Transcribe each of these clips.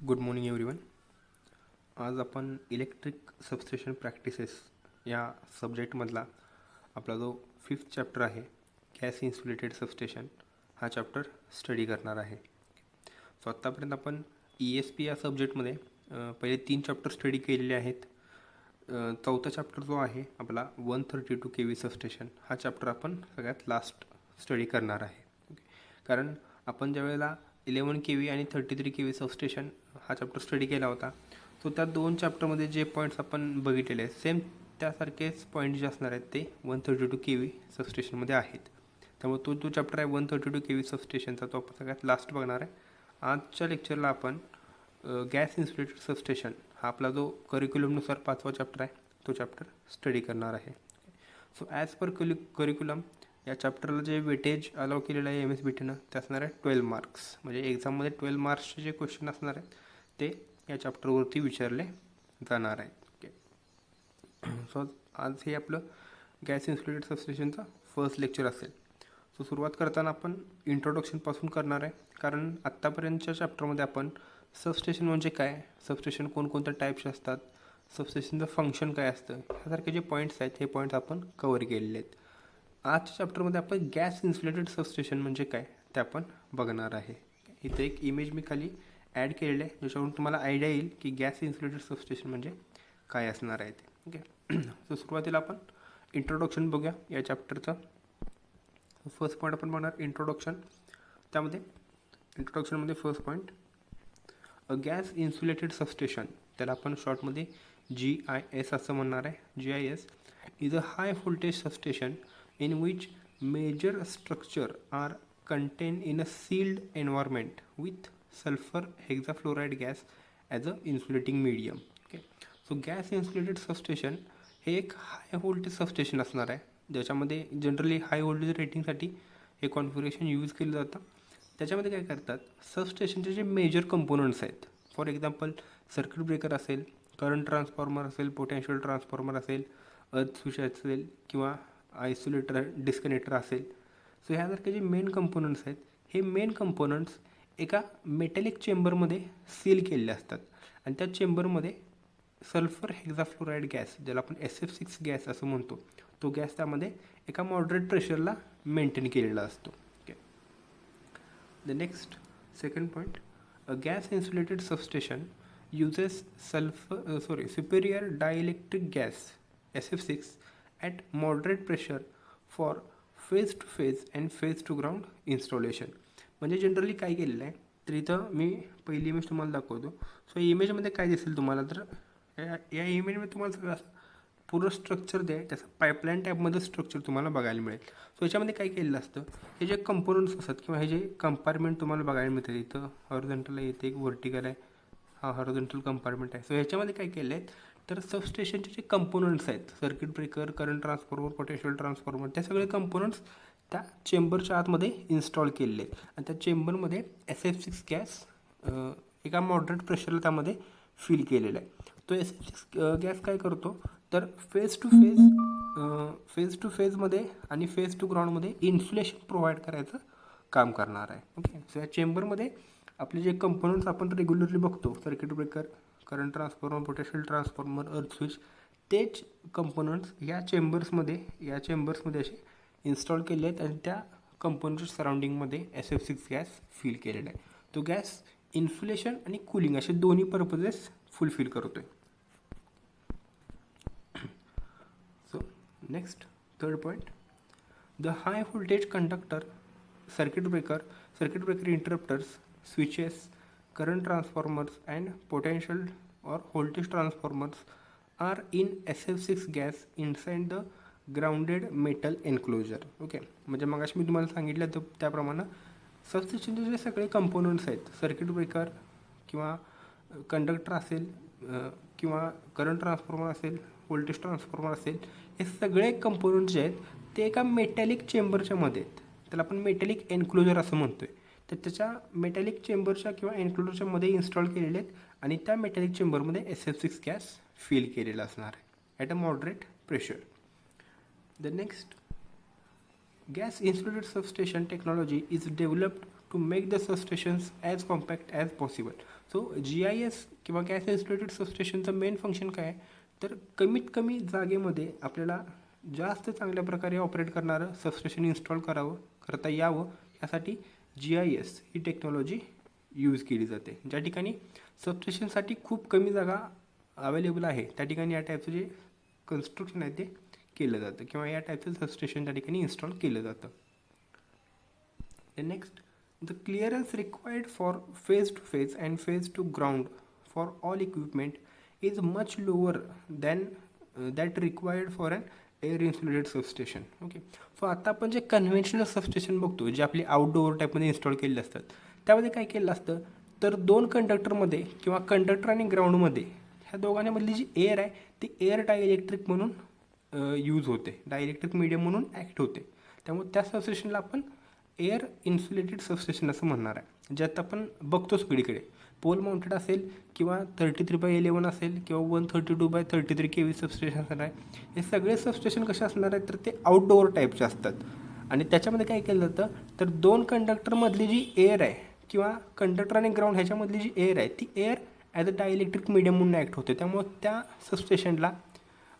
Good morning everyone. आज आपण electric substation practices या सब्जेक्टमधला आपला जो 5th चॅप्टर आहे गॅस इन्सुलेटेड सबस्टेशन हा चॅप्टर स्टडी करणार आहे. सो आत्तापर्यंत आपण ESP या सब्जेक्टमध्ये पहिले 3 चॅप्टर स्टडी केलेले आहेत. चौथा चॅप्टर जो आहे आपला 132 kV सबस्टेशन हा चॅप्टर आपण सगळ्यात लास्ट स्टडी करणार आहे. कारण आपण ज्यावेळेला 11 kV आणि 33 kV सबस्टेशन हा चॅप्टर स्टडी केला होता, सो त्या 2 चॅप्टरमध्ये जे पॉईंट्स आपण बघितलेले आहेत सेम त्यासारखेच पॉईंट जे असणार आहेत ते 132 kV सबस्टेशनमध्ये आहेत. त्यामुळे तो जो चॅप्टर आहे 132 kV सबस्टेशनचा तो आपण सगळ्यात लास्ट बघणार आहे. आजच्या लेक्चरला आपण गॅस इन्सुलेटेड सबस्टेशन हा आपला जो करिक्युलमनुसार 5वा चॅप्टर आहे तो चॅप्टर स्टडी करणार आहे. सो ॲज पर करिक्युलम या चॅप्टरला जे वेटेज अलाव केलेलं आहे MSBTनं ते असणार आहे 12 मार्क्स. म्हणजे एक्झाममध्ये 12 मार्क्सचे जे क्वेश्चन असणार आहेत ते या चॅप्टरवरती विचारले जाणार आहेत. ओके, सो आज हे आपलं गॅस इन्सुलेटेड सबस्टेशनचा फर्स्ट लेक्चर असेल. सो सुरुवात करताना आपण इंट्रोडक्शनपासून करणार आहे. कारण आत्तापर्यंतच्या चॅप्टरमध्ये आपण सबस्टेशन म्हणजे काय, सबस्टेशन कोणकोणत्या टाईप्स असतात, सबस्टेशनचं फंक्शन काय असतं, ह्यासारखे जे पॉईंट्स आहेत हे पॉईंट्स आपण कवर केलेले आहेत. आजच्या चॅप्टरमध्ये आपण गॅस इन्सुलेटेड सबस्टेशन म्हणजे काय ते आपण बघणार आहे. इथे एक इमेज मी खाली ॲड केलेलं आहे ज्याच्यावरून तुम्हाला आयडिया येईल की गॅस इन्सुलेटेड सबस्टेशन म्हणजे काय असणार आहे ते. ओके, सो सुरुवातीला आपण इंट्रोडक्शन बघूया या चॅप्टरचं. फर्स्ट पॉईंट आपण बघणार इंट्रोडक्शन. त्यामध्ये इंट्रोडक्शनमध्ये फर्स्ट पॉईंट अ गॅस इन्सुलेटेड सबस्टेशन, त्याला आपण शॉर्टमध्ये GIS असं म्हणणार आहे. GIS is a high voltage substation in which major structure are contained in a sealed environment with sulfur hexafluoride gas as a insulating medium. Okay, so gas insulated substation हे एक high voltage substation असणार आहे ज्याच्यामध्ये generally high voltage रेटिंगसाठी हे configuration use केलं जातं. त्याच्यामध्ये काय करतात, सबस्टेशनचे जे मेजर कंपोनंट्स आहेत, फॉर एक्झाम्पल सर्किट ब्रेकर असेल, करंट ट्रान्सफॉर्मर असेल, पोटेन्शियल ट्रान्सफॉर्मर असेल, अर्थ स्विच असेल किंवा आयसोलेटर डिस्कनेक्टर असेल. सो ह्यासारखे जे मेन कंपोनंट्स आहेत हे मेन कंपोनंट्स एका मेटॅलिक चेंबरमध्ये सील केलेले असतात आणि त्या चेंबरमध्ये सल्फर हेक्झाफ्लोराईड गॅस, ज्याला आपण SF6 गॅस असं म्हणतो, तो गॅस त्यामध्ये एका मॉडरेट प्रेशरला मेंटेन केलेला असतो. Okay, the next second point a gas insulated substation uses superior dielectric gas SF6 at moderate pressure for phase to phase and phase to ground installation. म्हणजे generally काय केलेलं आहे तर इथं मी पहिली इमेज तुम्हाला दाखवतो. सो इमेजमध्ये काय दिसेल तुम्हाला तर या इमेजमध्ये तुम्हाला सगळं पूर्ण स्ट्रक्चर दे त्याचं पाईपलाईन टाईपमध्ये स्ट्रक्चर तुम्हाला बघायला मिळेल. सो याच्यामध्ये काय केलेलं असतं, हे जे कंपोनंट्स असतात किंवा हे जे कंपार्टमेंट तुम्हाला बघायला मिळतात, इथं हॉरिझॉन्टल आहे, इथे एक व्हर्टिकल आहे, हा हॉरिझॉन्टल कंपार्टमेंट आहे. सो ह्याच्यामध्ये काय केलं आहे तर सबस्टेशनचे जे कंपोनंट्स आहेत, circuit breaker, current transformer, potential transformer, त्या सगळे कंपोनंट्स त्या चेंबरच्या आतमध्ये इन्स्टॉल केलेले आहेत आणि त्या चेंबरमध्ये SF6 गॅस एका मॉडरेट प्रेशरला त्यामध्ये फिल केलेला आहे. तो SF6 गॅस काय करतो तर फेज टू फेजमध्ये आणि फेज टू ग्राउंडमध्ये इन्सुलेशन प्रोव्हाइड करायचं काम करणार आहे. ओके, सो या चेंबरमध्ये आपले जे कंपोनंट्स आपण रेग्युलरली बघतो, circuit breaker, current transformer, potential transformer, अर्थ स्विच, तेच कंपोनंट्स या चेंबर्समध्ये असे इन्स्टॉल केले आहेत आणि त्या कंपोनंटच्या सराउंडिंगमध्ये SF6 गॅस फिल केलेला आहे. तो गॅस इन्सुलेशन आणि कूलिंग असे दोन्ही पर्पजेस फुलफिल करतो आहे. So next third point the high voltage conductor circuit breaker interrupters, switches, current transformers and potential or voltage transformers are in SF6 gas inside the grounded metal enclosure. Okay, म्हणजे मगाशी मी तुम्हाला सांगितलं तर त्याप्रमाणे सबस्टेशनचे जे सगळे कंपोनंट्स आहेत, सर्किट ब्रेकर किंवा कंडक्टर असेल किंवा करंट ट्रान्सफॉर्मर असेल, व्होल्टेज ट्रान्सफॉर्मर असेल, हे सगळे कंपोनंट्स जे आहेत ते एका मेटॅलिक चेंबरच्या मध्ये आहेत. त्याला आपण मेटॅलिक एन्क्लोजर असं म्हणतो आहे. तर त्याच्या मेटॅलिक चेंबरच्या किंवा एन्क्लोजरच्या मध्ये इन्स्टॉल केलेले आहेत आणि त्या मेटॅलिक चेंबरमध्ये SF6 गॅस फिल केलेला असणार आहे at a moderate pressure. The next gas insulated substation technology is developed to make the substations as compact as possible. So GIS किंवा गॅस इन्सुलेटेड सबस्टेशनचं मेन फंक्शन काय आहे, तर कमीत कमी जागेमध्ये आपल्याला जास्त चांगल्या प्रकारे ऑपरेट करणारं सबस्टेशन इन्स्टॉल करता यावं यासाठी GIS ही टेक्नॉलॉजी यूज केली जाते. ज्या ठिकाणी सबस्टेशनसाठी खूप कमी जागा अवेलेबल आहे त्या ठिकाणी या टाईपचं जे कन्स्ट्रक्शन आहे ते केलं जातं किंवा या टाईपचं सबस्टेशन त्या ठिकाणी इन्स्टॉल केलं जातं. Next, the clearance required for phase to phase and phase to ground for all equipment is much lower than that required for an air insulated substation. Okay, so आता आपण जे कन्व्हेन्शनल सबस्टेशन बघतो जे आपली outdoor टाईपमध्ये install केलेले असतात त्यामध्ये काय केलं असतं, तर दोन कंडक्टरमध्ये किंवा कंडक्टर आणि ग्राउंडमध्ये ह्या दोघांमधली जी एअर आहे ती एअर डायइलेक्ट्रिक म्हणून यूज होते, डायइलेक्ट्रिक मीडियम म्हणून ॲक्ट होते. त्यामुळे त्या सबस्टेशनला आपण एअर इन्सुलेटेड सबस्टेशन असं म्हणणार आहे. ज्यात आपण बघतो सगळीकडे पोल माउंटेड असेल किंवा 33/11 असेल किंवा 132/33 kV सबस्टेशन असणार आहे. हे सगळे सबस्टेशन कसे असणार आहेत तर ते आउटडोअर टाईपचे असतात. आणि त्याच्यामध्ये काय केलं जातं तर दोन कंडक्टरमधली जी एअर आहे किंवा कंडक्टर आणि ग्राउंड ह्याच्यामधली जी एअर आहे ती air as a dielectric medium म्हणून ॲक्ट होते. त्यामुळे त्या सबस्टेशनला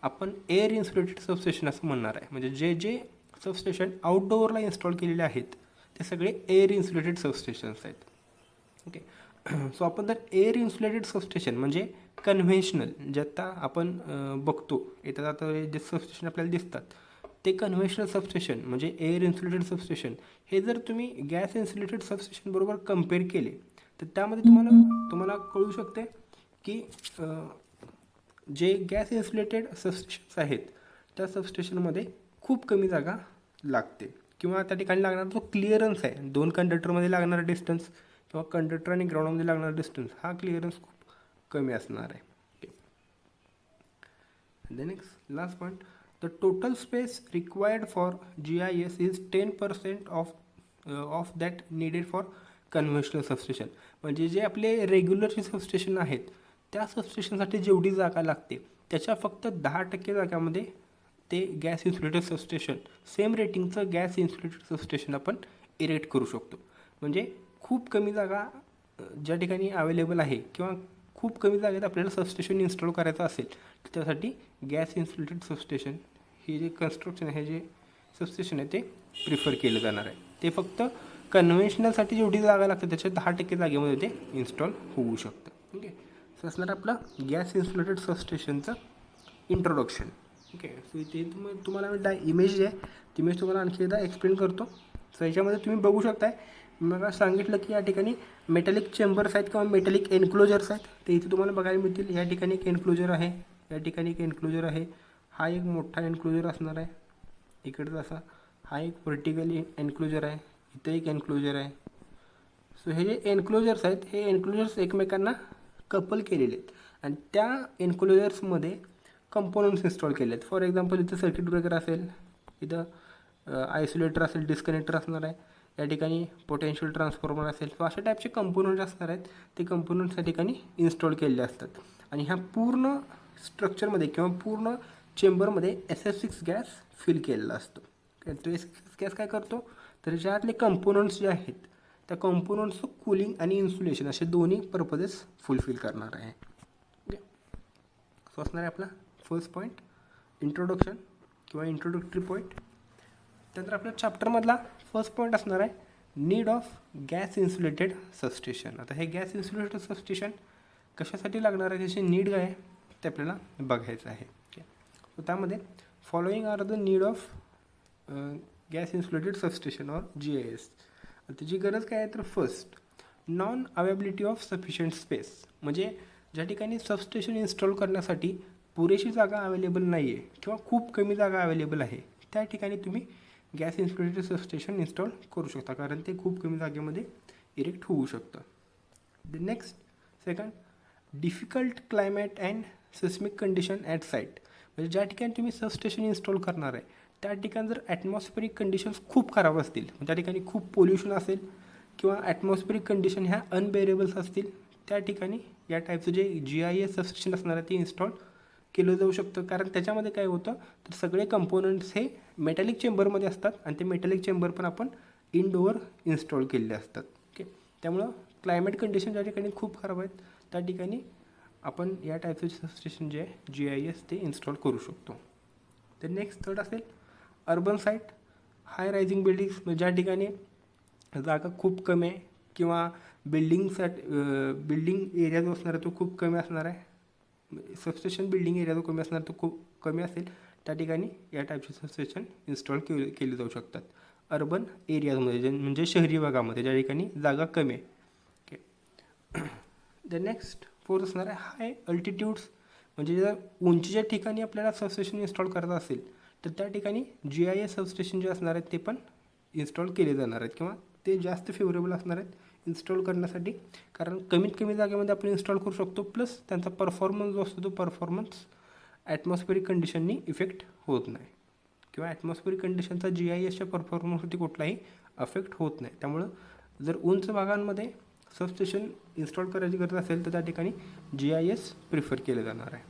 आपण एअर इन्सुलेटेड सबस्टेशन असं म्हणणार आहे. म्हणजे जे जे सबस्टेशन आउटडोअरला इन्स्टॉल केलेले आहेत ते सगळे एअर इन्सुलेटेड सबस्टेशन्स आहेत. ओके, सो आपण जर एअर इन्सुलेटेड सबस्टेशन म्हणजे कन्व्हेन्शनल जे आता आपण बघतो येतात आता जे सबस्टेशन आपल्याला दिसतात ते कन्व्हेन्शनल सबस्टेशन म्हणजे एअर इन्सुलेटेड सबस्टेशन हे जर तुम्ही गॅस इन्सुलेटेड सबस्टेशन बरोबर कम्पेअर केले तर त्यामध्ये तुम्हाला कळू शकते की जे गॅस इन्सुलेटेड सबस्टेशन्स आहेत त्या सबस्टेशनमध्ये खूप कमी जागा लागते किंवा त्या ठिकाणी लागणारा जो क्लिअरन्स आहे दोन कंडक्टरमध्ये लागणारा डिस्टन्स किंवा कंडक्टर आणि ग्राउंडमध्ये लागणारा डिस्टन्स हा क्लिअरन्स खूप कमी असणार आहे. The next last point, the total space required for GIS is 10% of that needed for conventional substation. म्हणजे जे आपले रेग्युलरचे सबस्टेशन आहेत त्या सबस्टेशनसाठी जेवढी जागा लागते त्याच्या फक्त 10% जागामध्ये ते गॅस इन्सुलेटेड सबस्टेशन सेम रेटिंगचं गॅस इन्सुलेटेड सबस्टेशन आपण इरेक्ट करू शकतो. म्हणजे खूप कमी जागा ज्या ठिकाणी अवेलेबल आहे किंवा खूप कमी जागेत आपल्याला सबस्टेशन इन्स्टॉल करायचं असेल तर त्यासाठी गॅस इन्सुलेटेड सबस्टेशन हे जे कन्स्ट्रक्शन आहे जे सबस्टेशन आहे ते प्रिफर केलं जाणार आहे. ते फक्त कन्व्हेन्शनलसाठी जेवढी जागा लागते त्याच्या 10% जागेमध्ये ते इन्स्टॉल होऊ शकतं. ओके, सो असणार आपलं गॅस इन्सुलेटेड सबस्टेशनचं इंट्रोडक्शन. ओके, सो इथे तुम्हाला इमेज आहे ती इमेज तुम्हाला आणखी एकदा एक्सप्लेन करतो. सो याच्यामध्ये तुम्ही बघू शकताय मला सांगितलं की या ठिकाणी मेटॅलिक चेंबर्स आहेत किंवा मेटॅलिक एन्क्लोजर्स आहेत ते इथे तुम्हाला बघायला मिळतील. या ठिकाणी एक एन्क्लोजर आहे, या ठिकाणी एक एन्क्लोजर आहे, हा एक मोठा एन्क्लोजर असणार आहे इकडचा असा, हा एक व्हर्टिकली एन्क्लोजर आहे, इथं एक एन्क्लोजर आहे. सो हे जे एन्क्लोजर्स आहेत हे एन्क्लोजर्स एकमेकांना कपल केलेले आहेत आणि त्या एन्क्लोजर्समध्ये कंपोनंट्स इन्स्टॉल केले आहेत. फॉर एक्झाम्पल इथं सर्किट ब्रेकर असेल, इथं आयसोलेटर असेल, डिस्कनेक्टर असणार आहे, या ठिकाणी पोटेन्शियल ट्रान्सफॉर्मर असेल. सो अशा टाईपचे कंपोनंट्स असणार आहेत ते कंपोनंट्स या ठिकाणी इन्स्टॉल केलेले असतात. आणि ह्या पूर्ण स्ट्रक्चरमध्ये किंवा पूर्ण चेंबरमध्ये SF6 गॅस फिल केलेला असतो. तो SF6 गॅस काय करतो तर ज्यातले कंपोनंट्स जे आहेत त्या कंपोनंट्सचं कूलिंग आणि इन्सुलेशन असे दोन्ही पर्पजेस फुलफिल करणार आहे. ओके, सो असणार आहे आपला फर्स्ट पॉईंट इंट्रोडक्शन किंवा इंट्रोडक्टरी पॉईंट. त्यानंतर आपल्या चॅप्टरमधला फर्स्ट पॉईंट असणार आहे need of gas insulated substation. आता हे गॅस इन्सुलेटेड सबस्टेशन कशासाठी लागणार आहे त्याची नीड काय आहे ते आपल्याला बघायचं आहे. ओके, सो त्यामध्ये following are the need of gas insulated substation or GIS. त्याची गरज काय आहे तर first non availability of sufficient space. म्हणजे ज्या ठिकाणी सबस्टेशन इन्स्टॉल करण्यासाठी पुरेशी जागा अवेलेबल नाही आहे किंवा खूप कमी जागा अवेलेबल आहे त्या ठिकाणी तुम्ही गॅस इन्सुलेटेड सबस्टेशन इन्स्टॉल करू शकता कारण ते खूप कमी जागेमध्ये इरेक्ट होऊ शकतं. The next second difficult climate and seismic condition at site. म्हणजे ज्या ठिकाणी तुम्ही सबस्टेशन इन्स्टॉल करणार आहे त्या ठिकाणी जर ॲटमॉस्फेरिक कंडिशन्स खूप खराब असतील त्या ठिकाणी खूप पोल्युशन असेल किंवा ॲटमॉस्फेरिक कंडिशन ह्या अनबेरेबल्स असतील त्या ठिकाणी या टाईपचं जे GIS सबस्टेशन असणार आहे ते इन्स्टॉल केलं जाऊ शकतं. कारण त्याच्यामध्ये काय होतं तर सगळे कंपोनंट्स हे मेटॅलिक चेंबरमध्ये असतात आणि ते मेटॅलिक चेंबर पण आपण इनडोअर इन्स्टॉल केलेले असतात. त्यामुळं क्लायमेट कंडिशन ज्या ठिकाणी खूप खराब आहेत त्या ठिकाणी आपण या टाईपचं सबस्टेशन जे आहे GIS ते इन्स्टॉल करू शकतो. तर नेक्स्ट थर्ड असेल अर्बन साईट, हाय रायझिंग बिल्डिंग्स, म्हणजे ज्या ठिकाणी जागा खूप कमी आहे किंवा बिल्डिंग एरिया जो असणार आहे तो खूप कमी असणार आहे, सबस्टेशन बिल्डिंग एरिया जो कमी असणार तो खूप कमी असेल त्या ठिकाणी या टाईपचे सबस्टेशन इन्स्टॉल केले जाऊ शकतात अर्बन एरियाजमध्ये, म्हणजे शहरी भागामध्ये ज्या ठिकाणी जागा कमी आहे. ओके. द नेक्स्ट फोर्थ असणार आहे हाय अल्टिट्यूड्स, म्हणजे जर उंचीच्या ठिकाणी आपल्याला सबस्टेशन इन्स्टॉल करायचं असेल तर त्या ठिकाणी GIS सबस्टेशन जे असणार आहेत ते पण इन्स्टॉल केले जाणार आहेत किंवा ते जास्त फेवरेबल असणार आहेत इन्स्टॉल करण्यासाठी, कारण कमीत कमी जागेमध्ये आपण इन्स्टॉल करू शकतो, प्लस त्यांचा परफॉर्मन्स जो असतो तो परफॉर्मन्स ॲटमॉस्फेरिक कंडिशननी इफेक्ट होत नाही किंवा ॲटमॉस्फेरिक कंडिशनचा GISच्या परफॉर्मन्सवरती कुठलाही अफेक्ट होत नाही. त्यामुळं जर उंच भागांमध्ये सबस्टेशन इन्स्टॉल करायची गरज असेल तर त्या ठिकाणी GIS प्रिफर केलं जाणार आहे.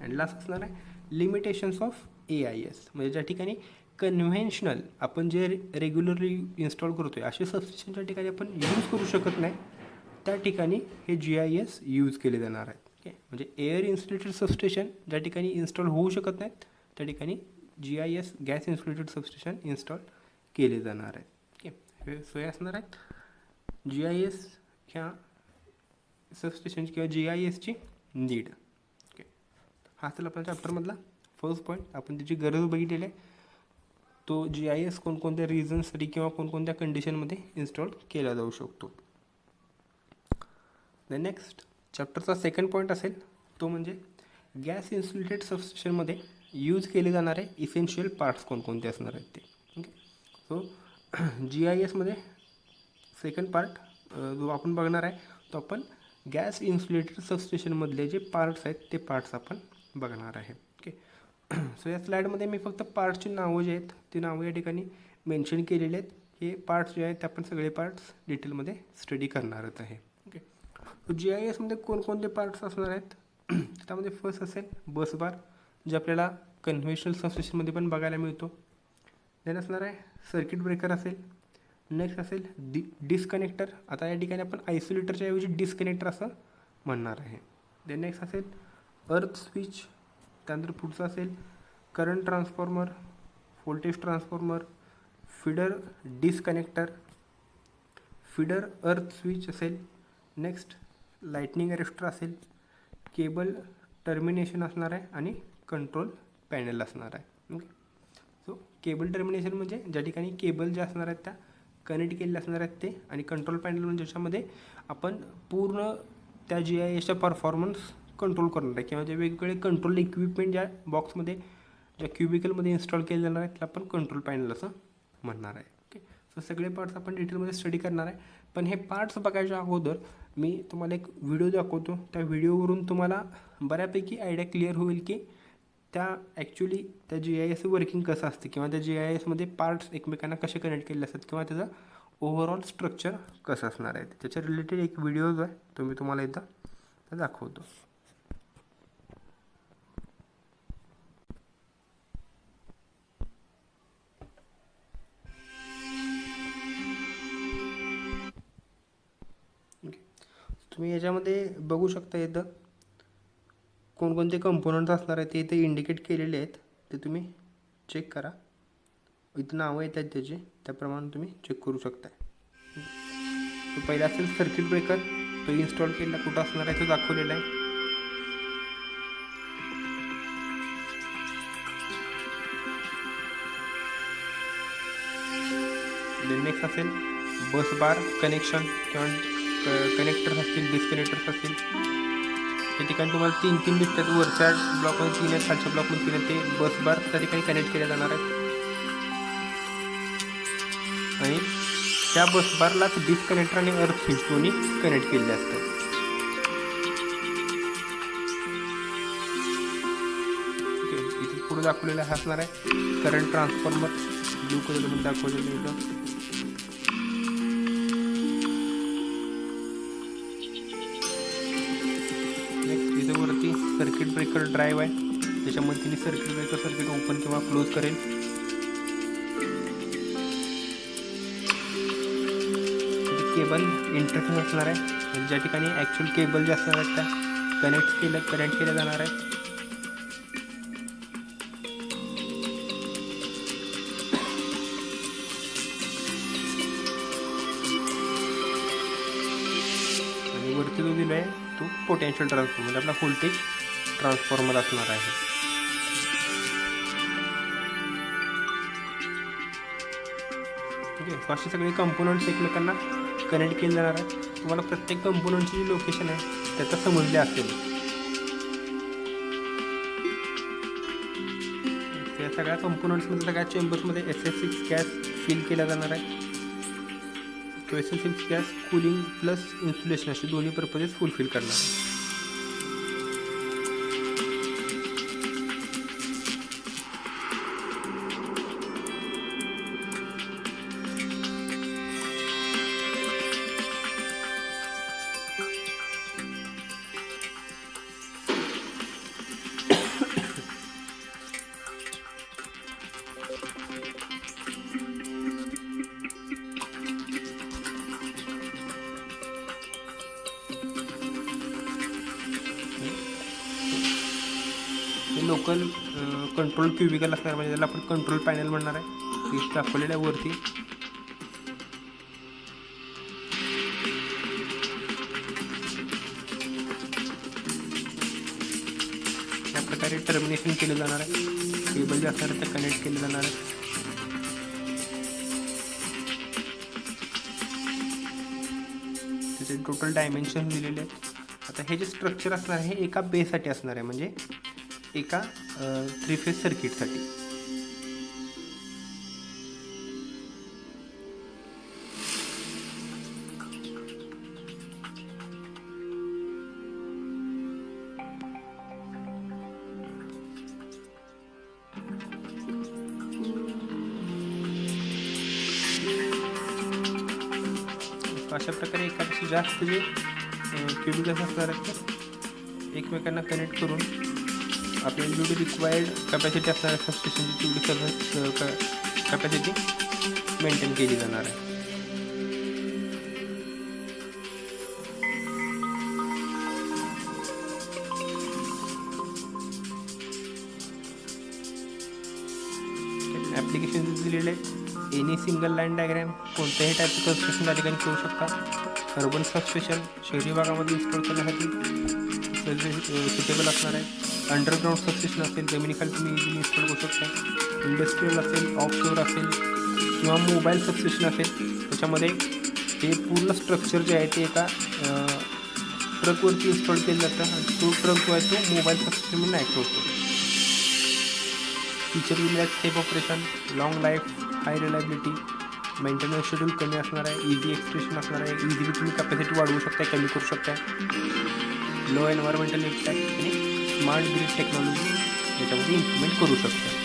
अँड लास्ट असणार आहे लिमिटेशन्स ऑफ AIS, म्हणजे ज्या ठिकाणी कन्व्हेन्शनल आपण जे रेग्युलरली इन्स्टॉल करतो आहे असे सबस्टेशनच्या ठिकाणी आपण यूज करू शकत नाही त्या ठिकाणी हे GIS यूज केले जाणार आहेत. ओके, म्हणजे एअर इन्सुलेटेड सबस्टेशन ज्या ठिकाणी इन्स्टॉल होऊ शकत नाहीत त्या ठिकाणी GIS gas insulated substation install केले जाणार आहेत. ओके, हे सोय असणार आहेत GIS ह्या सबस्टेशन किंवा GISची नीड. ओके, हा असेल आपल्या चॅप्टरमधला फर्स्ट पॉईंट. आपण त्याची गरज बघितलेली आहे, तो GIS कोणकोणत्या रिझन्ससाठी किंवा कोणकोणत्या कंडिशनमध्ये इन्स्टॉल केला जाऊ शकतो. द नेक्स्ट चॅप्टरचा सेकंड पॉईंट असेल तो म्हणजे गॅस इन्सुलेटेड सबस्टेशनमध्ये यूज केले जाणारे इसेन्शियल पार्ट्स कोणकोणते असणार आहेत ते. ओके, सो GISमध्ये सेकंड पार्ट जो आपण बघणार आहे तो आपण गॅस इन्सुलेटेड सबस्टेशनमधले जे पार्ट्स आहेत ते पार्ट्स आपण बघणार आहे. ओके, सो या स्लाईडमध्ये मी फक्त पार्ट्सची नावं जे आहेत ती नावं या ठिकाणी मेन्शन केलेले आहेत. हे पार्ट्स जे आहेत ते आपण सगळे पार्ट्स डिटेलमध्ये स्टडी करणारच आहे. ओके, सो GISमध्ये कोणकोणते पार्ट्स असणार आहेत त्यामध्ये फर्स्ट असेल बस बार, जे आपल्याला कन्व्हेन्शनल सबस्टेशनमध्ये पण बघायला मिळतो. देन असणार आहे सर्किट ब्रेकर असेल. नेक्स्ट असेल डिस्कनेक्टर, आता या ठिकाणी आपण आयसोलेटरच्या ऐवजी डिस्कनेक्टर असं म्हणणार आहे. देन नेक्स्ट असेल अर्थ स्विच, त्यानंतर पुढचं असेल current transformer, voltage transformer, feeder disconnector, feeder अर्थ स्विच असेल. नेक्स्ट लाईटनिंग अरेस्टर असेल, केबल टर्मिनेशन असणार आहे आणि कंट्रोल पॅनल असणार आहे. ओके, सो केबल टर्मिनेशन म्हणजे ज्या ठिकाणी केबल ज्या असणार आहेत त्या कनेक्ट केलेले असणार आहेत ते, आणि कंट्रोल पॅनल म्हणजे ज्याच्यामध्ये आपण पूर्ण त्या GISच्या परफॉर्मन्स कंट्रोल करणार आहे किंवा जे वेगवेगळे कंट्रोल इक्विपमेंट ज्या बॉक्समध्ये ज्या क्युबिकलमध्ये इन्स्टॉल केले जाणार आहेत त्याला आपण कंट्रोल पॅनल असं म्हणणार आहे. ओके, सो सगळे पार्ट्स आपण डिटेलमध्ये स्टडी करणार आहे. पण हे पार्ट्स बघायच्या अगोदर मी तुम्हाला एक व्हिडिओ दाखवतो. त्या व्हिडिओवरून तुम्हाला बऱ्यापैकी आयडिया क्लिअर होईल की त्या ॲक्च्युली त्या GIS वर्किंग कसं असतं किंवा त्या GISमध्ये पार्ट्स एकमेकांना कसे कनेक्ट केलेले असतात किंवा त्याचं ओव्हरऑल स्ट्रक्चर कसं असणार आहे त्याच्या रिलेटेड एक व्हिडिओ जो आहे तो मी तुम्हाला इथं दाखवतो. तुम्ही याच्यामध्ये बघू शकता इथं कोणकोणते कंपोनंट्स असणार आहेत ते इथे इंडिकेट केलेले आहेत, ते तुम्ही चेक करा. इथं नावं येत आहेत त्याचे, त्याप्रमाणे तुम्ही चेक करू शकता. तो पहिला असेल सर्किट ब्रेकर, तो इन्स्टॉल केलेला कुठं असणार आहे तो दाखवलेला आहे. नेक्स्ट असेल बस बार कनेक्शन किंवा कनेक्टर्स असतील, डिस्कनेक्टर्स असतील. त्या ठिकाणी तुम्हाला तीन दिसतात, वरच्या ब्लॉकमध्ये 3 आहेत, खालच्या ब्लॉकमध्ये 3 आहेत. ते बस बार त्या ठिकाणी कनेक्ट केले जाणार आहेत आणि त्या बस बारलाच डिस्कनेक्टर आणि अर्थ स्विच दोन्ही कनेक्ट केलेले असतात. ओके, इथे पुढे दाखवलेला हा असणार आहे करंट ट्रान्सफॉर्मर, ब्लू कलरमध्ये दाखवलेलं इथं. वरती सर्किट ब्रेकर ड्राईव्ह आहे, त्याच्यामध्ये तिने सर्किट ब्रेकर सर्किट ओपन किंवा क्लोज करेल. केबल इंटरफेस असणार आहे, म्हणजे ज्या ठिकाणी ॲक्च्युअल केबल जे असणार आहेत त्या कनेक्ट केल्या जाणार आहेत. आणि वरती जो दिला आहे तो पोटेन्शियल ट्रान्सफॉर्मर, म्हणजे आपला व्होल्टेज ट्रान्सफॉर्मर असणार आहे. ठीक आहे. असे सगळे कंपोनंट्स एकमेकांना कनेक्ट केले जाणार आहे. तुम्हाला प्रत्येक कंपोनंटची जी लोकेशन आहे त्याचं समजले असेल. त्या सगळ्या कंपोनंट्समध्ये सगळ्या चेंबर्समध्ये SF6 गॅस फिल केला जाणार आहे. तो SF6 gas cooling plus insulation असे दोन्ही पर्पजेस फुलफिल करणार आहे. लोकल कंट्रोल क्युबिकल असणार, म्हणजे त्याला आपण कंट्रोल पॅनल म्हणणार आहे. ते दाखवलेल्या वरती या प्रकारे टर्मिनेशन केलं जाणार आहे. केबल जे असणार आहे ते कनेक्ट केले जाणार आहे. त्याचे टोटल डायमेन्शन दिलेले आहेत. आता हे जे स्ट्रक्चर असणार आहे हे एका बेससाठी असणार आहे, म्हणजे एका 3 फेज सर्किटसाठी. अशा प्रकारे एकापेक्षा जास्त जे क्युबिकल्स असणार आहेत ते एकमेकांना कनेक्ट करून आपल्याला जेवढी रिक्वायर्ड कॅपॅसिटी असणार आहे सबस्टेशनची तेवढी कॅपॅसिटी मेंटेन केली जाणार आहे. ॲप्लिकेशन दिलेले एनी सिंगल लाईन डायग्रॅम कोणत्याही टाईपचं सबस्टेशन त्या ठिकाणी करू शकता. अर्बन सबस्टेशन शहरी भागामध्ये इन्स्टॉल करण्यासाठी सुटेबल असणार आहे. अंडरग्राऊंड सबस्टेशन असेल, जमिनीखाली तुम्ही इझिली इन्स्टॉल करू शकता. इंडस्ट्रियल असेल, ऑफशोर असेल किंवा मोबाईल सबस्टेशन असेल, त्याच्यामध्ये हे पूर्ण स्ट्रक्चर जे आहे ते एका ट्रकवरती इन्स्टॉल केलं जातं आणि तो ट्रक जो आहे तो मोबाईल सबस्टेशन म्हणून ॲक्ट होतो. फीचर दिले आहेत सेफ ऑपरेशन, लॉंग लाईफ, हाय रिलायबिलिटी, मेंटेनन्स शेड्यूल कमी असणार आहे, इझी एक्सप्रेशन असणार आहे, इझिली तुम्ही कॅपॅसिटी वाढवू शकता, कमी करू शकता, लो एन्व्हायरमेंटल इम्पॅक्ट आणि स्मार्ट ग्रीड टेक्नॉलॉजी याच्यामध्ये इम्प्लिमेंट करू शकता.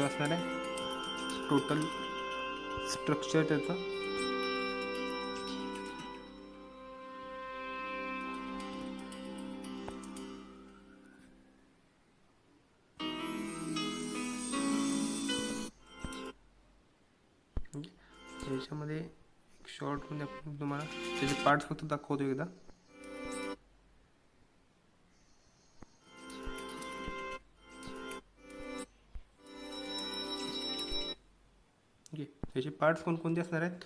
असणार आहे टोटल स्ट्रक्चर त्याचं. याच्यामध्ये एक शॉर्टमध्ये आपण तुम्हाला त्याचे पार्ट्स फक्त दाखवतो एकदा. त्याचे पार्ट्स कोणकोणते असणार आहेत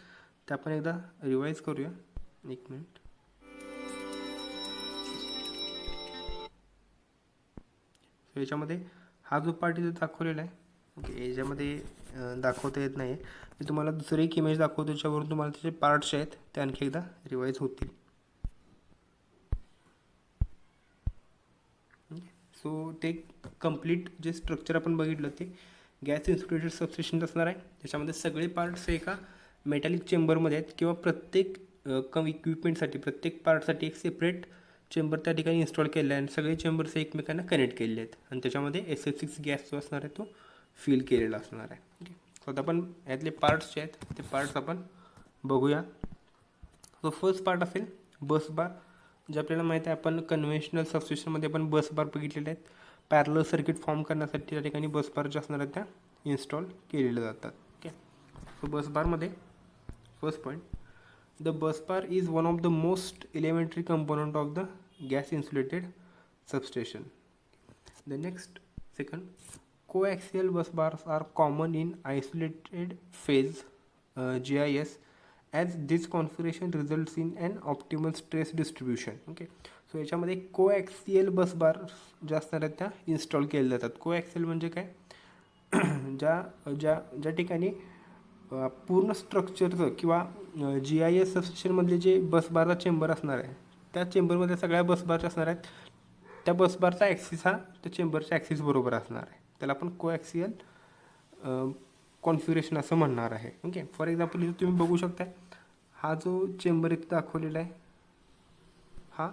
ते आपण एकदा रिवाईज करूया. एक मिनिट. याच्यामध्ये हा जो पार्ट इथे दाखवलेला आहे, ओके, याच्यामध्ये दाखवता येत नाही. मी तुम्हाला दुसरं एक इमेज दाखवतो त्याच्यावरून तुम्हाला त्याचे पार्ट्स आहेत ते आणखी एकदा रिवाईज होतील. सो ते कंप्लीट जे स्ट्रक्चर आपण बघितलं ते गॅस इन्सुलेटेड सबस्टेशन असणार आहे. त्याच्यामध्ये सगळे पार्ट्स एका मेटॅलिक चेंबरमध्ये आहेत किंवा प्रत्येक इक्विपमेंटसाठी प्रत्येक पार्टसाठी एक सेपरेट चेंबर त्या ठिकाणी इन्स्टॉल केलं आहे आणि सगळे चेंबर्स एकमेकांना कनेक्ट केलेले आहेत आणि त्याच्यामध्ये SF6 गॅस जो असणार आहे तो फिल केलेला असणार आहे. ओके, सो आता आपण यातले पार्ट्स जे आहेत ते पार्ट्स आपण बघूया. जो फर्स्ट पार्ट असेल बस बार, जे आपल्याला माहिती आहे आपण कन्व्हेन्शनल सबस्टेशनमध्ये पण बस बार बघितलेले आहेत. पॅरलल सर्किट फॉर्म करण्यासाठी त्या ठिकाणी बस बार ज्या असणार आहेत त्या इन्स्टॉल केलेल्या जातात. ओके, सो बस बारमध्ये first point, the bus bar is one of the most elementary component of the gas insulated substation. The next, second, coaxial bus bars are common in isolated phase GIS, as this configuration results in an optimal stress distribution. Okay, so याच्यामध्ये कोॲक्सियल बस बार ज्या असणार आहेत त्या install केल्या जातात. कोॲक्सियल म्हणजे काय, ज्या ज्या ज्या ठिकाणी पूर्ण स्ट्रक्चरचं किंवा GIS सबस्टेशनमधले जे बस बारचा चेंबर असणार आहे त्या चेंबरमध्ये सगळ्या बस बारच्या असणार आहेत, त्या बस बारचा ॲक्सिस हा त्या चेंबरच्या ॲक्सिस बरोबर असणार आहे. त्याला आपण कोॲक्सियल कॉन्फिगरेशन असं म्हणणार आहे. ओके, फॉर एक्झाम्पल इथं तुम्ही बघू शकता, हा जो चेंबर इथं दाखवलेला आहे हा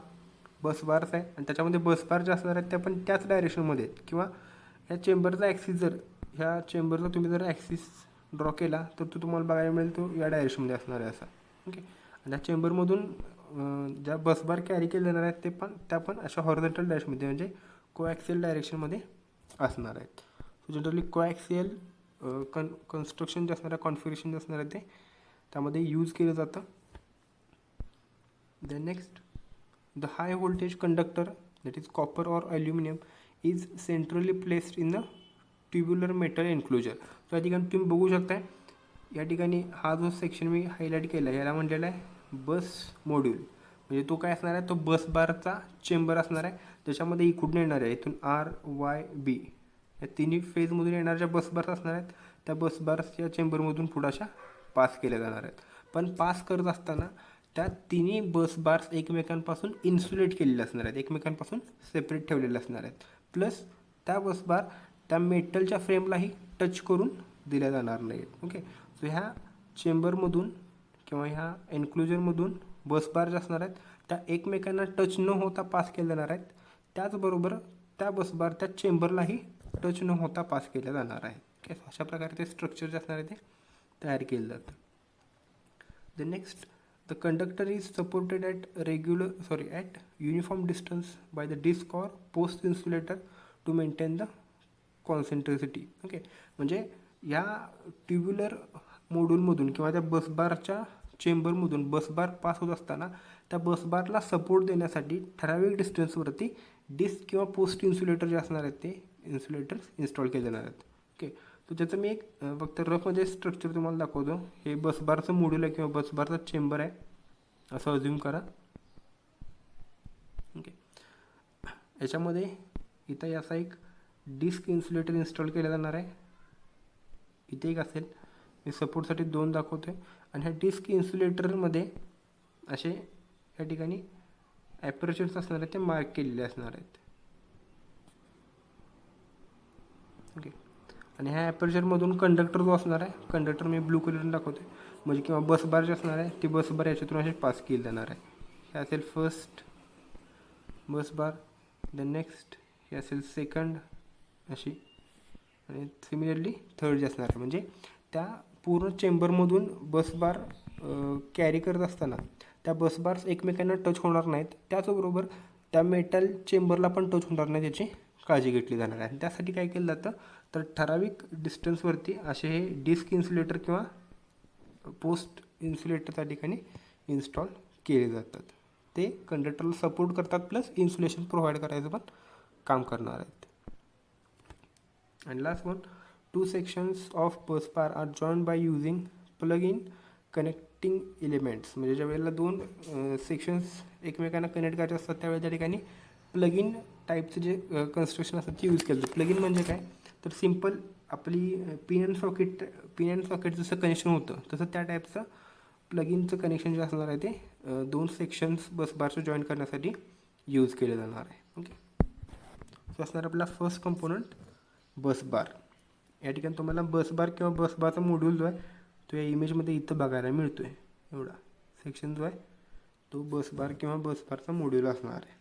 बस बारच आहे आणि त्याच्यामध्ये बस बार ज्या असणार आहेत त्या पण त्याच डायरेक्शनमध्ये आहेत. किंवा ह्या चेंबरचा ॲक्सिस जर ह्या चेंबरचा तुम्ही जर ॲक्सिस ड्रॉ केला तर तो तुम्हाला बघायला मिळेल तो या डायरेक्शनमध्ये असणार आहे असा. ओके, आणि त्या चेंबरमधून ज्या बस बार कॅरी केले जाणार आहेत ते पण त्या पण अशा हॉरिझॉन्टल डायरेक्शनमध्ये म्हणजे कोॲक्सियल डायरेक्शनमध्ये असणार आहेत. सो जनरली कोॲक्सियल कन्स्ट्रक्शन जे असणार आहे, कॉन्फिगरेशन जे असणार आहे ते त्यामध्ये यूज केलं जातं. The next, the high voltage conductor that is copper or aluminium is centrally placed in the tubular metal enclosure. तर या ठिकाणी तुम्ही बघू शकताय, या ठिकाणी हा जो सेक्शन मी हायलाईट केला आहे याला म्हटलेला आहे बस मॉड्यूल. म्हणजे तो काय असणार आहे, तो बस बारचा चेंबर असणार आहे ज्याच्यामध्ये इकडून येणार आहे इथून RYB या तिन्ही फेजमधून येणाऱ्या ज्या बस बार्स असणार आहेत त्या बस बार्स या चेंबरमधून पुढं अशा पास केल्या जाणार आहेत. पण पास करत असताना त्या तिन्ही बस बार्स एकमेकांपासून इन्सुलेट केलेले असणार आहेत, एकमेकांपासून सेपरेट ठेवलेले असणार आहेत. प्लस त्या बस बार त्या मेटलच्या फ्रेमलाही टच करून दिल्या जाणार नाहीत. ओके, सो ह्या चेंबरमधून किंवा ह्या एन्क्लोजरमधून बस बार ज्या असणार आहेत त्या एकमेकांना टच न होता पास केल्या जाणार आहेत. त्याचबरोबर त्या बस बार त्या चेंबरलाही टच न होता पास केल्या जाणार आहेत. ओके, अशा प्रकारे ते स्ट्रक्चर जे असणार आहे ते तयार केलं जातं. The next, the conductor is supported at uniform distance by the disc or post insulator to maintain the concentricity. Okay, म्हणजे या ट्युब्युलर मॉड्यूलमधून किंवा त्या बसबारच्या चेंबरमधून बसबार पास होत असताना त्या बसबारला सपोर्ट देण्यासाठी ठराविक डिस्टन्सवरती डिस्क किंवा पोस्ट इन्सुलेटर जे असणार आहेत ते इन्सुलेटर्स इन्स्टॉल केले जाणार आहेत. ओके, तर त्याचं मी एक फक्त रफमध्ये स्ट्रक्चर तुम्हाला दाखवतो. हे बसबारचं मॉड्यूल आहे किंवा बसबारचा चेंबर आहे असं अज्युम करा. ओके, याच्यामध्ये इथं याचा एक डिस्क इन्सुलेटर इन्स्टॉल केला जाणार आहे. इथे एक असेल, मी सपोर्टसाठी 2 दाखवतो आहे. आणि ह्या डिस्क इन्सुलेटरमध्ये असे या ठिकाणी ॲपर्चर्स असणार आहेत ते मार्क केलेले असणार आहेत. ओके, आणि ह्या ॲपर्चरमधून कंडक्टर जो असणार आहे, कंडक्टर मी ब्लू कलरने दाखवतो आहे म्हणजे किंवा बस बार जे असणार आहे ती बस बार याच्यातून असे पास केली जाणार आहे. हे असेल first bus bar, the next हे असेल सेकंड अशी, आणि सिमिलरली थर्ड जे असणार आहे. म्हणजे त्या पूर्ण चेंबरमधून बस बार कॅरी करत असताना त्या बस बार्स एकमेकांना टच होणार नाहीत, त्याचबरोबर त्या मेटल चेंबरला पण टच होणार नाही याची काळजी घेतली जाणार आहे. त्यासाठी काय केलं जातं तर ठराविक डिस्टन्सवरती असे हे डिस्क इन्सुलेटर किंवा पोस्ट इन्सुलेटर त्या ठिकाणी इन्स्टॉल केले जातात. ते कंडक्टरला सपोर्ट करतात प्लस इन्सुलेशन प्रोव्हाइड करायचं पण काम करणार आहेत. आणि last one, 2 sections of bus bar are joined by using plug-in connecting elements. म्हणजे ज्या वेळेला 2 सेक्शन्स एकमेकांना कनेक्ट करायचे असतात त्यावेळेला त्या ठिकाणी प्लग इन टाईपचं जे कन्स्ट्रक्शन असतात ते यूज केलं जातं. प्लग इन म्हणजे काय तर सिम्पल आपली पिन अँड सॉकेट जसं कनेक्शन होतं तसं त्या टाईपचं प्लग इनचं कनेक्शन जे असणार आहे ते 2 सेक्शन्स बस बारचं जॉईन करण्यासाठी यूज केले जाणार आहे. ओके, सो असणार आपला फर्स्ट कंपोनंट बस बार. या ठिकाणी तुम्हाला बस बार किंवा बस बारचा मॉड्यूल जो आहे तो या इमेजमध्ये इथं बघायला मिळतो आहे. एवढा सेक्शन जो आहे तो बस बार किंवा बस बारचा मॉड्यूल असणार आहे.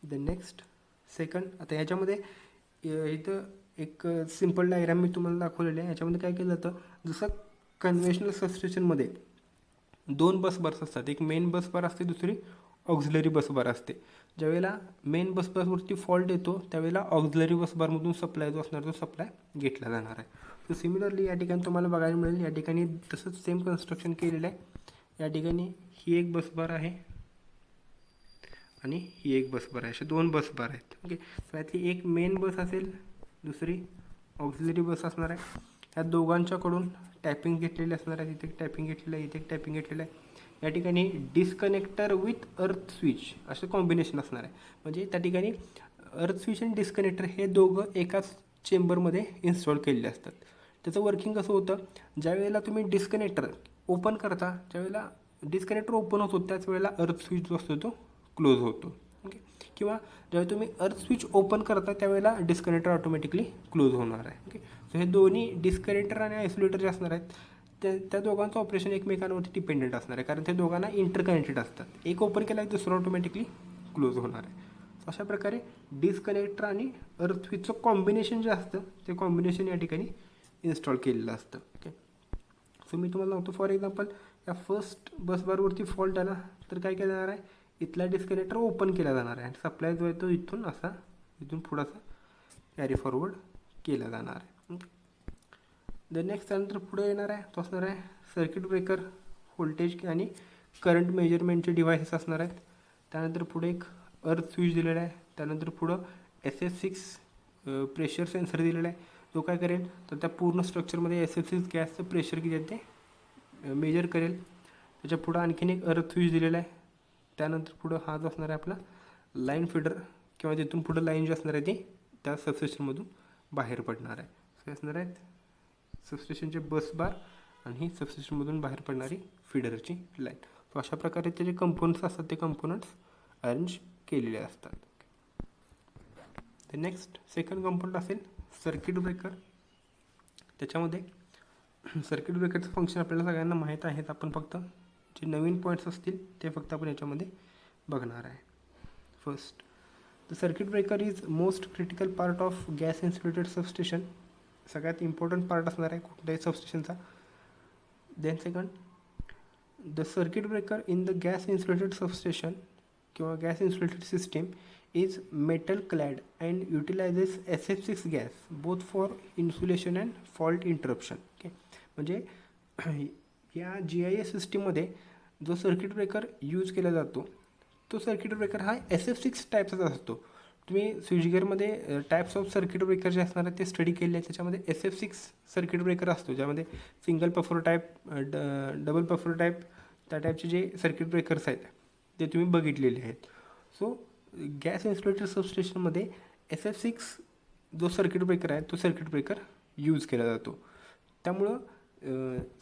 द नेक्स्ट सेकंड, आता याच्यामध्ये इथं एक सिम्पल डायग्राम मी तुम्हाला दाखवलेली आहे. याच्यामध्ये काय केलं जातं, जसं कन्व्हेन्शनल सबस्टेशनमध्ये दोन बस बार्स असतात, एक मेन बस बार असते, दुसरी ऑक्झिलरी बस बार असते. ज्यावेळेला मेन बस बारवरती फॉल्ट येतो त्यावेळेला ऑक्झिलरी बस बारमधून सप्लाय जो असणार तो सप्लाय घेतला जाणार आहे. सो सिमिलरली या ठिकाणी तुम्हाला बघायला मिळेल, या ठिकाणी तसंच सेम कन्स्ट्रक्शन केलेलं आहे. या ठिकाणी ही एक बस बार आहे आणि ही एक बस बार आहे, असे दोन बस बार आहेत. ओके, त्यातली एक मेन बस असेल, दुसरी ऑक्झिलरी बस असणार आहे. या दोघांच्याकडून टॅपिंग घेतलेली असणार आहे, इथे एक टॅपिंग घेतलेलं आहे, इथे एक टॅपिंग घेतलेलं आहे. या ठिकाणी डिस्कनेक्टर विथ अर्थ स्विच असं कॉम्बिनेशन असणार आहे. म्हणजे त्या ठिकाणी अर्थ स्विच आणि डिस्कनेक्टर हे दोघं एकाच चेंबरमध्ये इन्स्टॉल केलेले असतात. त्याचं वर्किंग कसं होतं, ज्यावेळेला तुम्ही डिस्कनेक्टर ओपन करता, ज्यावेळेला डिस्कनेक्टर ओपन होतो त्याच वेळेला अर्थ स्विच जो असतो तो क्लोज होतो. ओके, किंवा जेव्हा तुम्ही अर्थ स्विच ओपन करता त्यावेळेला डिस्कनेक्टर ऑटोमॅटिकली क्लोज होणार आहे. ओके, सो हे दोन्ही डिस्कनेक्टर आणि आयसोलेटर जे असणार आहेत त्या दोघांचं ऑपरेशन एकमेकांवरती डिपेंडेंट असणार आहे, कारण ते दोघांना इंटरकनेक्टेड असतात. एक ओपन केला की दुसरं ऑटोमॅटिकली क्लोज होणार आहे. अशा प्रकारे डिस्कनेक्टर आणि अर्थ स्विचचं कॉम्बिनेशन जे असतं ते कॉम्बिनेशन या ठिकाणी इन्स्टॉल केलेलं असतं. ओके, सो मी तुम्हाला सांगतो, फॉर एक्झाम्पल या फर्स्ट बस बारवरती फॉल्ट आला तर काय केलं जाणार आहे, इथला डिस्कनेक्टर ओपन केला जाणार आहे आणि सप्लाय जो आहे तो इथून पुढासा कॅरी फॉरवर्ड केला जाणार आहे. द नेक्स्ट त्यानंतर पुढे येणार आहे तो असणार आहे सर्किट ब्रेकर, व्होल्टेज आणि करंट मेजरमेंटचे डिव्हाइसेस असणार आहेत. त्यानंतर पुढे एक अर्थ स्विच दिलेला आहे. त्यानंतर पुढं SF6 प्रेशर सेन्सर दिलेला आहे, जो काय करेल तर त्या पूर्ण स्ट्रक्चरमध्ये SF6 गॅसचं प्रेशर किती आहे ते मेजर करेल. त्याच्या पुढं आणखीन एक अर्थ स्विच दिलेला आहे. त्यानंतर पुढं हा जो असणार आहे आपला लाईन फीडर, किंवा तिथून पुढं लाईन जी असणार आहे ती त्या सबस्टेशनमधून बाहेर पडणार आहे. हे असणार आहेत सबस्टेशनचे बस बार आणि ही सबस्टेशनमधून बाहेर पडणारी फीडरची लाईन. सो अशा प्रकारे ते जे कंपोनंट्स असतात ते कंपोनंट्स अरेंज केलेले असतात. ते नेक्स्ट सेकंड कंपोनंट असेल सर्किट ब्रेकर. त्याच्यामध्ये सर्किट ब्रेकरचं फंक्शन आपल्याला सगळ्यांना माहीत आहेत, आपण फक्त जे नवीन पॉईंट्स असतील ते फक्त आपण याच्यामध्ये बघणार आहे. First, the circuit breaker is most critical part of gas insulated substation. सगळ्यात इम्पॉर्टंट पार्ट असणार आहे कुठल्याही सबस्टेशनचा. Then second, the circuit breaker in the gas insulated substation किंवा gas insulated system is metal clad and utilises SF6 gas both for insulation and fault interruption. Okay, म्हणजे या GIS सिस्टीममध्ये जो सर्किट ब्रेकर यूज केला जातो तो circuit breaker हा SF6 टाईपचाच असतो. तुम्ही स्विचगेअरमध्ये टाईप्स ऑफ सर्किट ब्रेकर जे असणार आहे ते स्टडी केले आहे. त्याच्यामध्ये SF6 सर्किट ब्रेकर असतो, ज्यामध्ये single puffer type, double puffer type, त्या टाईपचे जे सर्किट ब्रेकर्स आहेत ते तुम्ही बघितलेले आहेत. सो गॅस इन्सुलेटेड सबस्टेशनमध्ये SF6 जो सर्किट ब्रेकर आहे तो सर्किट ब्रेकर यूज केला जातो. त्यामुळं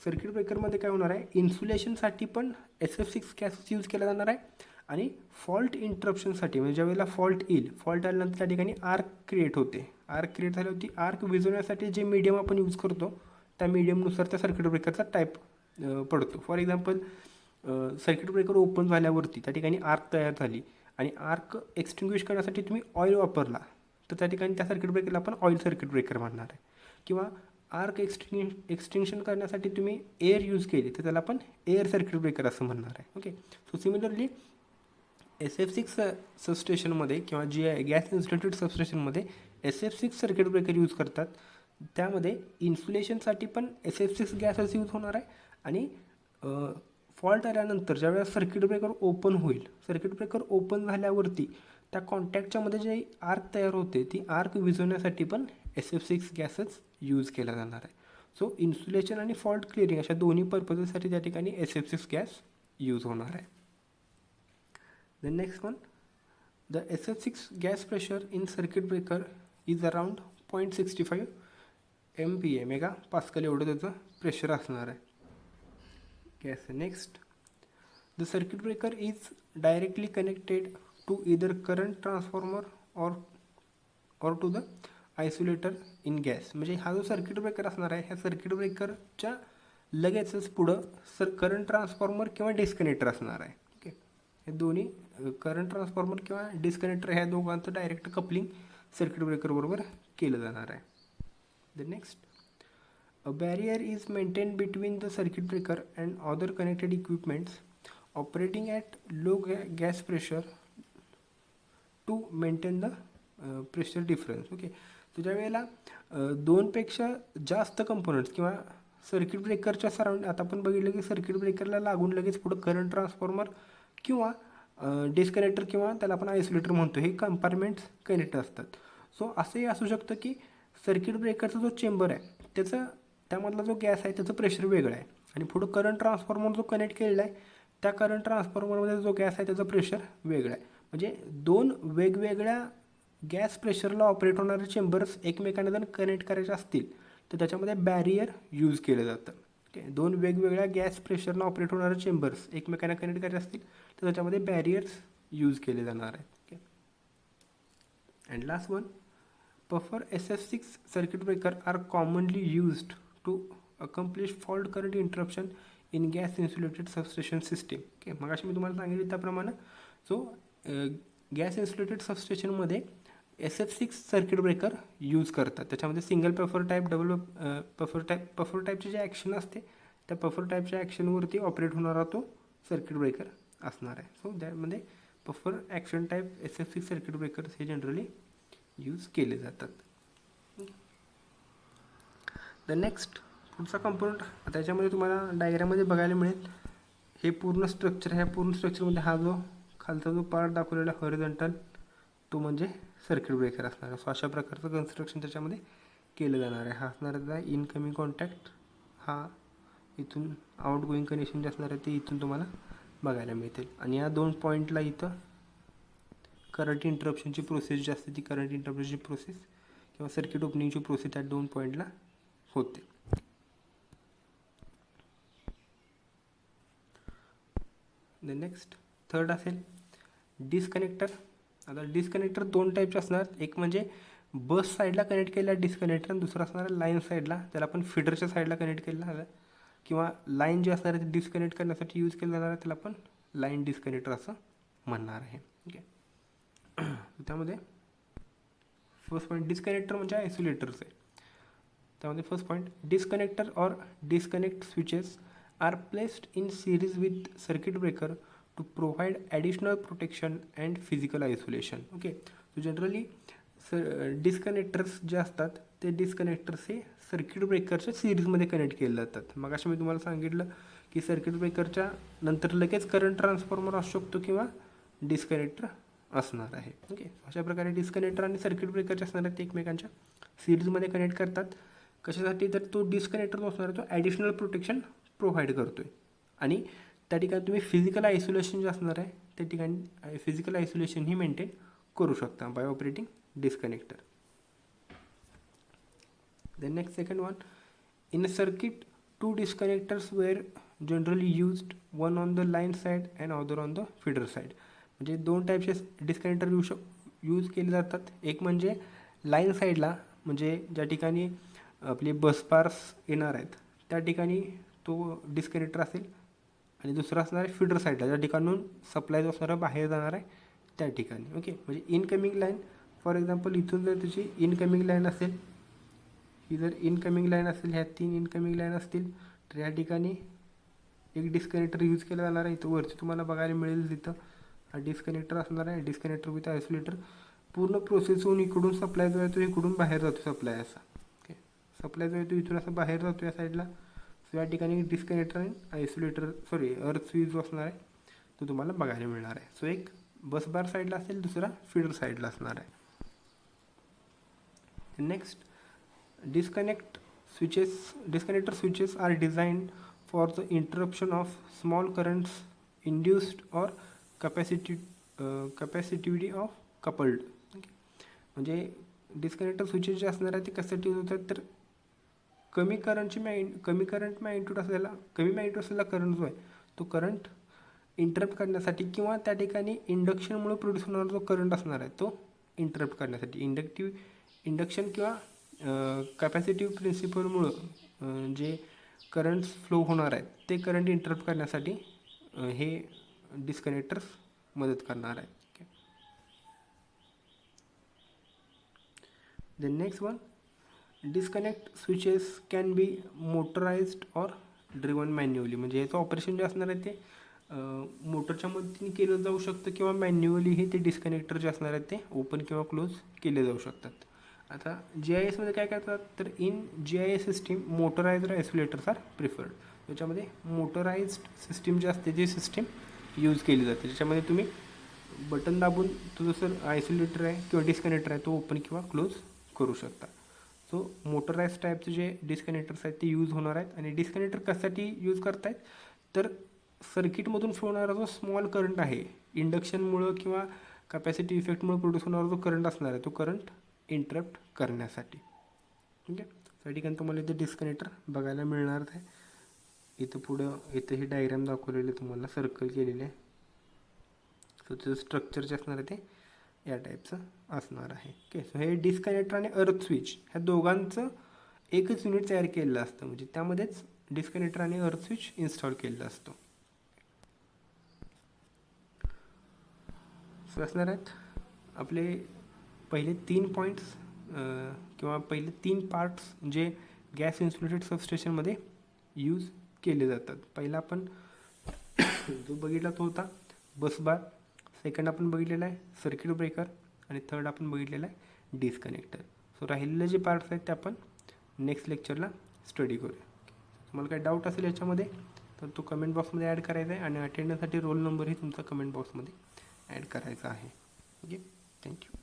सर्किट ब्रेकरमध्ये काय होणार आहे, इन्सुलेशनसाठी पण SF6 गॅस यूज केला जाणार आहे आणि फॉल्ट इंटरप्शनसाठी, म्हणजे ज्यावेळेला फॉल्ट येईल, फॉल्ट आल्यानंतर त्या ठिकाणी आर्क क्रिएट होते. आर्क क्रिएट झाल्यावरती आर्क विझवण्यासाठी जे मीडियम आपण यूज करतो त्या मीडियमनुसार त्या सर्किट ब्रेकरचा टाईप पडतो. For example circuit breaker open झाल्यावरती त्या ठिकाणी आर्क तयार झाली आणि आर्क एक्सटिंग्विश करण्यासाठी तुम्ही ऑइल वापरला तर त्या ठिकाणी त्या सर्किट ब्रेकरला आपण ऑइल सर्किट ब्रेकर म्हणणार आहे. किंवा आर्क एक्सटिंक्शन करण्यासाठी तुम्ही एअर यूज केली तर त्याला आपण एअर सर्किट ब्रेकर असं म्हणणार आहे. ओके, सो सिमिलरली SF6 सबस्टेशनमध्ये किंवा गॅस इन्सुलेटेड सबस्टेशनमध्ये SF6 सर्किट ब्रेकर यूज करतात. त्यामध्ये इन्सुलेशनसाठी पण SF6 गॅसच यूज होणार आहे आणि फॉल्ट आल्यानंतर ज्यावेळेला सर्किट ब्रेकर ओपन होईल, सर्किट ब्रेकर ओपन झाल्यावरती त्या कॉन्टॅक्टच्यामध्ये जे आर्क तयार होते ती आर्क विझवण्यासाठी पण SF6 गॅसच यूज केला जाणार आहे. सो इन्सुलेशन आणि फॉल्ट क्लिअरिंग अशा दोन्ही पर्पजसाठी त्या ठिकाणी SF6 गॅस यूज होणार आहे. The next one, the SF6 gas pressure in circuit breaker is around 0.65 MPa mega pascal एवढं त्याचं प्रेशर असणार आहे. Gas. Next, the circuit breaker is directly connected to either current transformer or to the isolator in gas. म्हणजे हा जो circuit breaker असणार आहे ह्या सर्किट ब्रेकरच्या लगेचच पुढं करंट ट्रान्सफॉर्मर किंवा डिस्कनेक्टर असणार आहे. ओके, हे दोन्ही करंट ट्रान्सफॉर्मर किंवा डिस्कनेक्टर ह्या दोघांचं डायरेक्ट कपलिंग सर्किट ब्रेकरबरोबर केलं जाणार आहे. The next, A barrier is maintained between the circuit breaker and other connected equipments operating at low gas pressure to maintain the pressure difference. Okay, तर ज्या वेळेला दोनपेक्षा जास्त कंपोनंट्स किंवा सर्किट ब्रेकरच्या सराउंड, आता आपण बघितलं की सर्किट ब्रेकरला लागून लगेच पुढं करंट ट्रान्सफॉर्मर किंवा डिस्कनेक्टर किंवा त्याला आपण आयसोलेटर म्हणतो, हे कंपार्टमेंट्स कनेक्ट असतात. सो असंही असू शकतं की सर्किट ब्रेकरचा जो चेंबर आहे त्याचं, त्यामधला जो गॅस आहे त्याचं प्रेशर वेगळं आहे आणि पुढं करंट ट्रान्सफॉर्मर जो कनेक्ट केलेला आहे त्या करंट ट्रान्सफॉर्मरमध्ये जो गॅस आहे त्याचं प्रेशर वेगळं आहे. म्हणजे दोन वेगवेगळ्या गॅस प्रेशरला ऑपरेट होणारे चेंबर्स एकमेकांना जर कनेक्ट करायचे असतील तर त्याच्यामध्ये बॅरियर यूज केलं जातं. ओके, दोन वेगवेगळ्या गॅस प्रेशरला ऑपरेट होणारे चेंबर्स एकमेकांना कनेक्ट करायचे असतील तर त्याच्यामध्ये बॅरियर्स यूज केले जाणार आहेत. Okay, and last one, puffer SF6 circuit breaker are commonly used to accomplish fault current interruption in gas insulated substation system. Okay, मग अशी मी तुम्हाला सांगितलं त्याप्रमाणे सो गॅस इन्सुलेटेड सबस्टेशनमध्ये SF6 सर्किट ब्रेकर यूज करतात. त्याच्यामध्ये single puffer type, double puffer टाईपची जे ॲक्शन असते त्या पफर टाईपच्या ॲक्शनवरती ऑपरेट होणारा तो सर्किट ब्रेकर असणार आहे. सो त्यामध्ये puffer action type SF6 circuit breakers हे जनरली यूज केले जातात. द नेक्स्ट पुढचा कंपोनंट आता याच्यामध्ये तुम्हाला डायग्राममध्ये बघायला मिळेल. हे पूर्ण स्ट्रक्चर, ह्या पूर्ण स्ट्रक्चरमध्ये हा जो खालचा जो पार्ट दाखवलेला हॉरिझॉन्टल तो म्हणजे सर्किट ब्रेकर असणार आहे. सो अशा प्रकारचं कन्स्ट्रक्शन त्याच्यामध्ये केलं जाणार आहे. हा असणार आहे इनकमिंग कॉन्टॅक्ट, हा इथून आउट गोईंग कनेक्शन जे असणार आहे ते इथून तुम्हाला बघायला मिळतील. आणि या दोन पॉईंटला इथं करंट इंटरप्शनची प्रोसेस जी असते ती करंट इंटरप्शनची प्रोसेस किंवा सर्किट ओपनिंगची प्रोसेस त्या दोन पॉईंटला होते. द नेक्स्ट थर्ड असेल डिस्कनेक्टर. आता डिस्कनेक्टर दोन टाईपचे असणार, एक म्हणजे बस साईडला कनेक्ट केलेला डिस्कनेक्टर आणि दुसरा असणार लाईन साईडला, त्याला आपण फीडरच्या साईडला कनेक्ट केलेला आहे किंवा लाईन जी असणार आहे ती डिस्कनेक्ट करण्यासाठी यूज केलं जाणार आहे, त्याला आपण लाईन डिस्कनेक्टर असं म्हणणार आहे. ओके, त्यामध्ये फर्स्ट पॉईंट डिस्कनेक्टर म्हणजे आयसोलेटर्स आहे. त्यामध्ये first point, disconnector or disconnect switches are placed in series with circuit breaker to provide additional protection and physical isolation. Okay, so generally disconnectors जे असतात ते डिस्कनेक्टर्स हे सर्किट ब्रेकरच्या सिरीजमध्ये कनेक्ट केले जातात. मग अशा मी तुम्हाला सांगितलं की सर्किट ब्रेकरच्या नंतर लगेच करंट ट्रान्सफॉर्मर असू शकतो किंवा डिस्कनेक्टर असणार आहे. ओके, अशा प्रकारे डिस्कनेक्टर आणि सर्किट ब्रेकरचे असणार आहेत ते एकमेकांच्या सिरीजमध्ये कनेक्ट करतात. कशासाठी, तर तो डिस्कनेक्टर जो असणार आहे तो ॲडिशनल प्रोटेक्शन प्रोव्हाइड करतो आहे आणि त्या ठिकाणी तुम्ही फिजिकल आयसोलेशन जे असणार आहे त्या ठिकाणी फिजिकल आयसोलेशन ही मेंटेन करू शकता by operating disconnector. The next second one, in a circuit two disconnectors were generally used, one on the line side and other on the feeder side. म्हणजे दोन टाईपचे डिस्कनेक्टर यूज केले जातात. एक म्हणजे line साईडला, म्हणजे ज्या ठिकाणी आपले बस बार्स येणार आहेत त्या ठिकाणी तो डिस्कनेक्टर असेल आणि दुसरा असणार आहे फीडर साईडला, ज्या ठिकाणून सप्लाय जो असणार आहे बाहेर जाणार आहे त्या ठिकाणी. ओके, म्हणजे इनकमिंग लाईन, फॉर एक्झाम्पल इथून जर तुझी इनकमिंग लाईन असेल, ही जर इनकमिंग लाईन असेल, ह्या 3 इनकमिंग लाईन असतील तर या ठिकाणी एक डिस्कनेक्टर यूज केला जाणार आहे. इथं वरती तुम्हाला बघायला मिळेल तिथं हा डिस्कनेक्टर असणार आहे, डिस्कनेक्टर विथ आयसोलेटर. पूर्ण प्रोसेस होऊन इकडून सप्लाय जो आहे तो इकडून बाहेर जातो सप्लाय असा. ओके, सप्लाय जो आहे तो इथून असं बाहेर जातो या साईडला. सो या ठिकाणी डिस्कनेक्टर आणि आयसोलेटर अर्थ स्विच जो असणार आहे तो तुम्हाला बघायला मिळणार आहे. सो एक बस बार साईडला असेल, दुसरा फीडर साईडला असणार आहे. Next, disconnector switches are designed for the interruption of small currents induced or capacitivity of coupled. म्हणजे डिस्कनेक्टर स्विचेस जे असणार आहे ते कशासाठी यूज होतात, तर कमी करंट मॅग्निट्यूड असलेला करंट जो आहे तो करंट इंटरप्ट करण्यासाठी किंवा त्या ठिकाणी इंडक्शनमुळे प्रोड्यूस होणारा जो करंट असणार आहे तो इंटरप्ट करण्यासाठी, इंडक्शन किंवा कॅपॅसिटिव्ह प्रिन्सिपलमुळं जे करंट्स फ्लो होणार आहेत ते करंट इंटरप्ट करण्यासाठी हे डिस्कनेक्टर्स मदत करणार आहेत. The next one, disconnect switches can be motorised or driven manually, म्हणजे याचं ऑपरेशन जे असणार आहे ते मोटरच्या मदतीने केलं जाऊ शकतं किंवा मॅन्युअलीही ते डिस्कनेक्टर जे असणार आहेत ते ओपन किंवा क्लोज केले जाऊ शकतात. आता GISमध्ये काय करतात, तर in GIS system motorised isolators are preferred. त्याच्यामध्ये मोटराइज्ड सिस्टीम जे असते ती सिस्टीम यूज केली जाते, ज्याच्यामध्ये तुम्ही बटन दाबून तो जसं आयसोलेटर आहे किंवा डिस्कनेक्टर आहे तो ओपन किंवा क्लोज करू शकता. सो मोटराइज टाईपचे जे डिस्कनेक्टर्स आहेत ते यूज होणार आहेत. आणि डिस्कनेक्टर कशासाठी यूज करतायत, तर सर्किटमधून फ्लो होणारा जो स्मॉल करंट आहे, इंडक्शनमुळं किंवा कॅपॅसिटी इफेक्टमुळे प्रोड्यूस होणारा जो करंट असणार आहे तो करंट इंटरप्ट करण्यासाठी. ठीक आहे, त्या ठिकाणी तुम्हाला इथे डिस्कनेक्टर बघायला मिळणार आहे. इथं पुढं इथं ही डायग्राम दाखवलेली तुम्हाला सर्कल केलेली आहे. सो त्याचं स्ट्रक्चर जे असणार आहे ते या टाईपचं असणार आहे. ओके, सो हे डिस्कनेक्टर आणि अर्थ स्विच ह्या दोघांचं एकच युनिट तयार केलेलं असतं, म्हणजे त्यामध्येच डिस्कनेक्टर आणि अर्थ स्विच इन्स्टॉल केलेलं असतं. सो असणार आहेत आपले पहिले 3 पॉईंट्स किंवा पहिले 3 पार्ट्स जे गॅस इन्सुलेटेड सबस्टेशनमध्ये यूज केले जातात. पहिला आपण जो बघितला तो होता बसबार, सेकंड आपण बघितलेला आहे सर्किट ब्रेकर, आणि थर्ड आपण बघितलेला आहे डिस्कनेक्टर. सो राहिलेले जे पार्ट्स आहेत ते आपण नेक्स्ट लेक्चरला स्टडी करूया. तुम्हाला काही डाऊट असेल याच्यामध्ये तर तो कमेंट बॉक्समध्ये ॲड करायचा आहे, आणि अटेंडन्ससाठी रोल नंबरही तुमचा कमेंट बॉक्समध्ये ॲड करायचा आहे. Okay, thank you.